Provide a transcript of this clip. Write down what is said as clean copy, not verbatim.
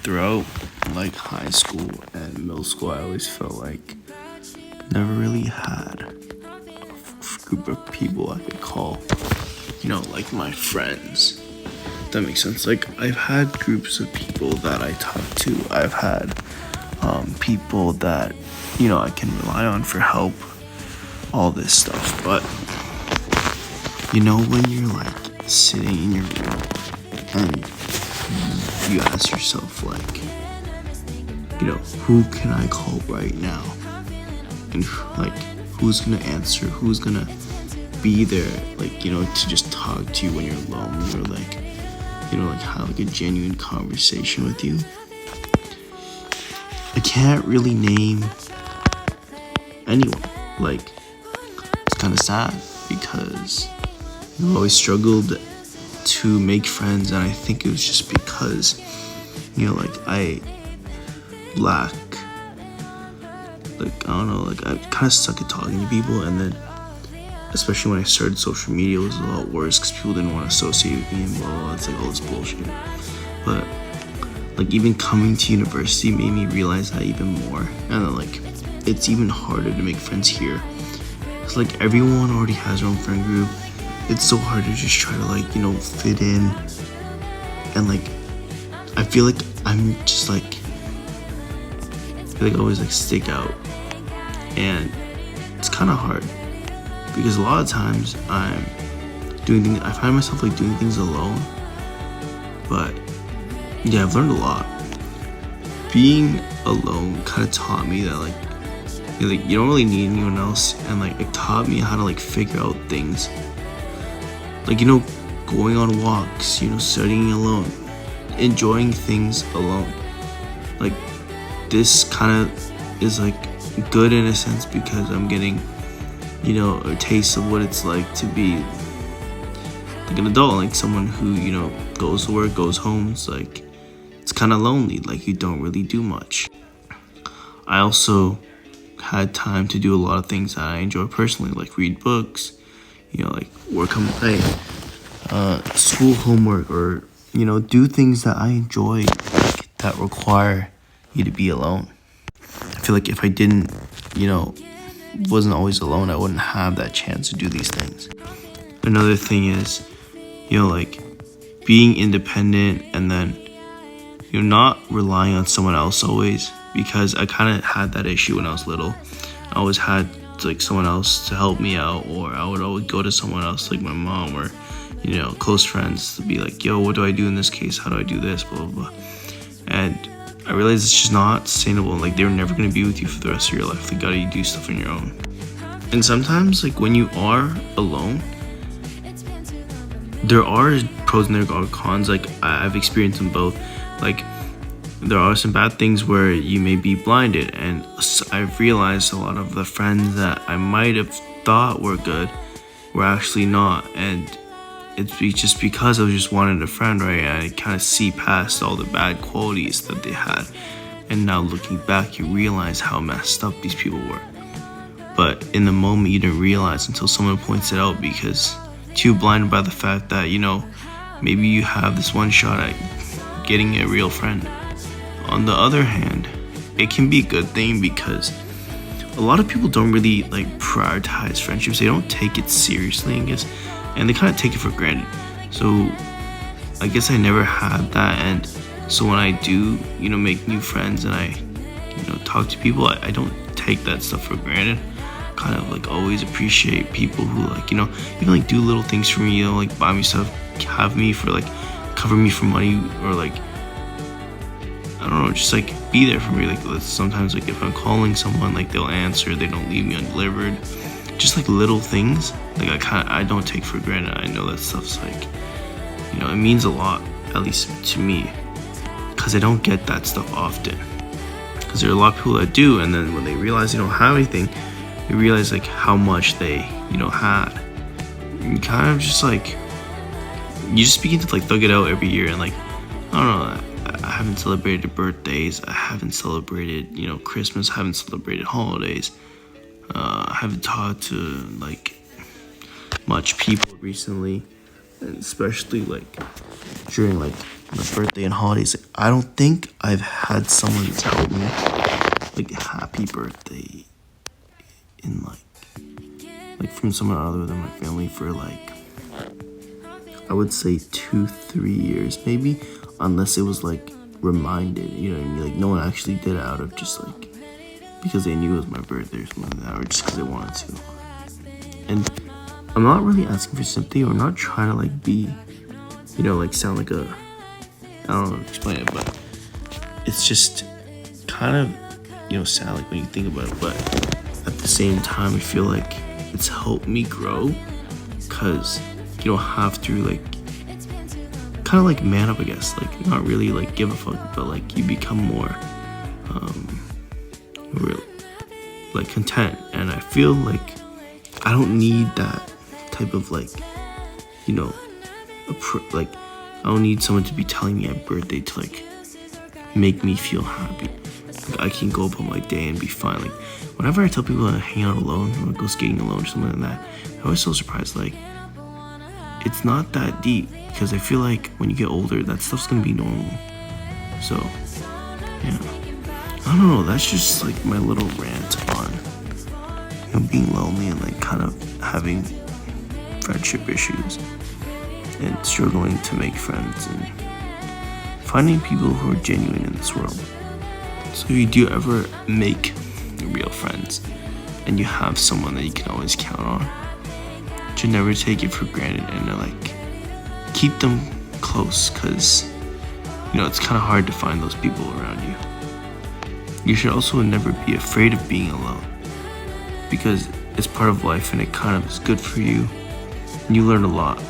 throughout like high school and middle school, I always felt like never really had a group of people I could call, like my friends. That makes sense. Like I've had groups of people that I talk to. I've had people that I can rely on for help, all this stuff. But when you're like sitting in your room and you ask yourself like, who can I call right now? And like, who's gonna answer? Who's gonna be there? Like, to just talk to you when you're alone. Or like, like have like a genuine conversation with you. I can't really name anyone. Like, it's kind of sad because I always struggled to make friends, and I think it was just because, like I lack, like, I don't know, like I kind of suck at talking to people, and then especially when I started social media, it was a lot worse because people didn't want to associate with me and blah, blah, blah. It's like all this bullshit. But like even coming to university made me realize that even more, and then like it's even harder to make friends here. It's like everyone already has their own friend group. It's so hard to just try to like, fit in. And like, I feel like I'm just like, I always like stick out. And it's kind of hard because a lot of times I find myself like doing things alone. But yeah, I've learned a lot. Being alone kind of taught me that like, you don't really need anyone else, and like it taught me how to like figure out things. Like, going on walks, studying alone, enjoying things alone. Like, this kind of is like good in a sense because I'm getting, a taste of what it's like to be like an adult, like someone who, goes to work, goes home. It's like, it's kind of lonely, like you don't really do much. I also had time to do a lot of things that I enjoy personally, like read books, like work on my school homework, or do things that I enjoy, like, that require you to be alone. I feel like if I didn't, wasn't always alone, I wouldn't have that chance to do these things. Another thing is, like being independent, and then not relying on someone else always, because I kind of had that issue when I was little. I always had like someone else to help me out, or I would always go to someone else, like my mom or close friends, to be like, yo, what do I do in this case? How do I do this? Blah, blah, blah. And I realized it's just not sustainable. Like, they're never going to be with you for the rest of your life. They gotta do stuff on your own. And sometimes, like, when you are alone, there are pros and there are cons. Like, I've experienced them both. Like, there are some bad things where you may be blinded, and I've realized a lot of the friends that I might have thought were good were actually not. And it's just because I was just wanted a friend, right? I kind of see past all the bad qualities that they had, and now looking back, you realize how messed up these people were. But in the moment, you didn't realize until someone points it out, because too blinded by the fact that maybe you have this one shot at getting a real friend. On the other hand, it can be a good thing because a lot of people don't really like prioritize friendships. They don't take it seriously, I guess, and they kind of take it for granted. So I guess I never had that, and so when I do, make new friends and I, talk to people, I don't take that stuff for granted. Kind of like always appreciate people who like, even like do little things for me, like buy me stuff, have me for like, cover me for money, or like, I don't know, just like be there for me. Like sometimes like if I'm calling someone, like they'll answer, they don't leave me undelivered. Just like little things, like I don't take for granted. I know that stuff's like, it means a lot, at least to me, because I don't get that stuff often. Because there are a lot of people that do, and then when they realize they don't have anything, they realize like how much they, had. And kind of just like, you just begin to like thug it out every year, and like, I don't know, I haven't celebrated birthdays, I haven't celebrated, Christmas, I haven't celebrated holidays. I haven't talked to like much people recently, and especially like during like my birthday and holidays. I don't think I've had someone tell me like happy birthday in like from someone other than my family for like, I would say 2-3 years maybe, unless it was like reminded, you know what I mean? Like no one actually did it out of just like because they knew it was my birthday or something like that, or just because they wanted to. And I'm not really asking for sympathy, or I'm not trying to like be, you know, like sound like a, I don't know how to explain it, but it's just kind of, you know, sad like when you think about it. But at the same time, I feel like it's helped me grow, because you don't have to like kind of like man up, I guess, like not really like give a fuck, but like you become more real, like content. And I feel like I don't need that type of like, you know, like I don't need someone to be telling me at birthday to like make me feel happy. Like, I can go about my day and be fine. Like whenever I tell people to hang out alone or go skating alone or something like that, I'm always so surprised. Like it's not that deep, because I feel like when you get older, that stuff's gonna be normal. So yeah, I don't know. That's just like my little rant on, you know, being lonely and like kind of having friendship issues and struggling to make friends and finding people who are genuine in this world. So if you do ever make real friends and you have someone that you can always count on, you should never take it for granted, and like keep them close, because you know it's kind of hard to find those people around you. You should also never be afraid of being alone, because it's part of life and it kind of is good for you, and you learn a lot